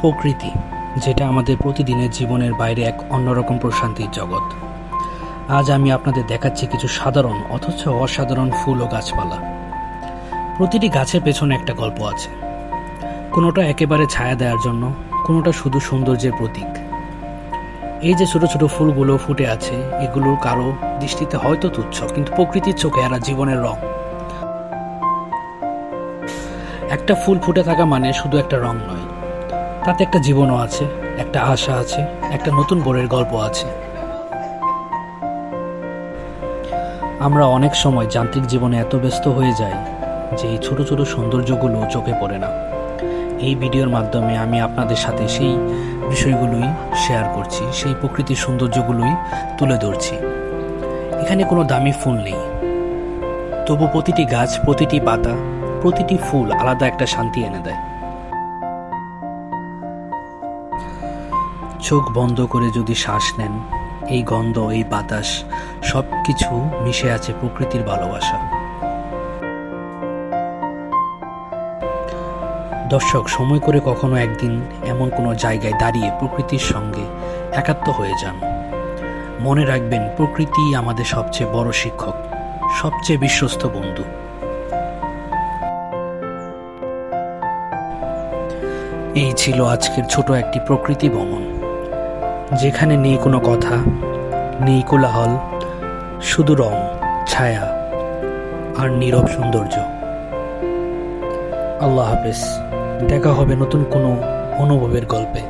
প্রকৃতি, যেটা আমাদের প্রতিদিনের জীবনের বাইরে এক অন্যরকম প্রশান্তির জগৎ। আজ আমি আপনাদের দেখাচ্ছি কিছু সাধারণ অথচ অসাধারণ ফুল ও গাছপালা। প্রতিটি গাছের পেছনে একটা গল্প আছে। কোনোটা একেবারে ছায়া দেওয়ার জন্য, কোনোটা শুধু সৌন্দর্যের প্রতীক। এই যে ছোট ছোট ফুলগুলো ফুটে আছে, এগুলো কারো দৃষ্টিতে হয়তো তুচ্ছ, কিন্তু প্রকৃতির চোখে এরা জীবনের রং। একটা ফুল ফুটে থাকা মানে শুধু একটা রং নয়, তাতে একটা জীবনও আছে, একটা আশা আছে, একটা নতুন ভোরের গল্প আছে। আমরা অনেক সময় যান্ত্রিক জীবনে এত ব্যস্ত হয়ে যাই যে এই ছোট ছোট সৌন্দর্যগুলো চোখে পড়ে না। এই ভিডিওর মাধ্যমে আমি আপনাদের সাথে সেই বিষয়গুলোই শেয়ার করছি, সেই প্রকৃতির সৌন্দর্যগুলোই তুলে ধরছি। এখানে কোনো দামি ফুল নেই, তবু প্রতিটি গাছ, প্রতিটি পাতা, প্রতিটি ফুল আলাদা একটা শান্তি এনে দেয়। চোখ বন্ধ করে যদি শ্বাস নেন, এই গন্ধ, এই বাতাস, সব কিছু মিশে আছে প্রকৃতির ভালোবাসা। দর্শক, সময় করে কখনো একদিন এমন কোনো জায়গায় দাঁড়িয়ে প্রকৃতির সঙ্গে একাত্ম হয়ে যান। মনে রাখবেন, প্রকৃতি আমাদের সবচেয়ে বড় শিক্ষক, সবচেয়ে বিশ্বস্ত বন্ধু। এই ছিল আজকের ছোট একটি প্রকৃতি ভ্রমণ, যেখানে নেই কোনো কথা, নেই কোলাহল, শুধু রং, ছায়া আর নীরব সৌন্দর্য। আল্লাহ হাফেজ। দেখা হবে নতুন কোনো অনুভবের গল্পে।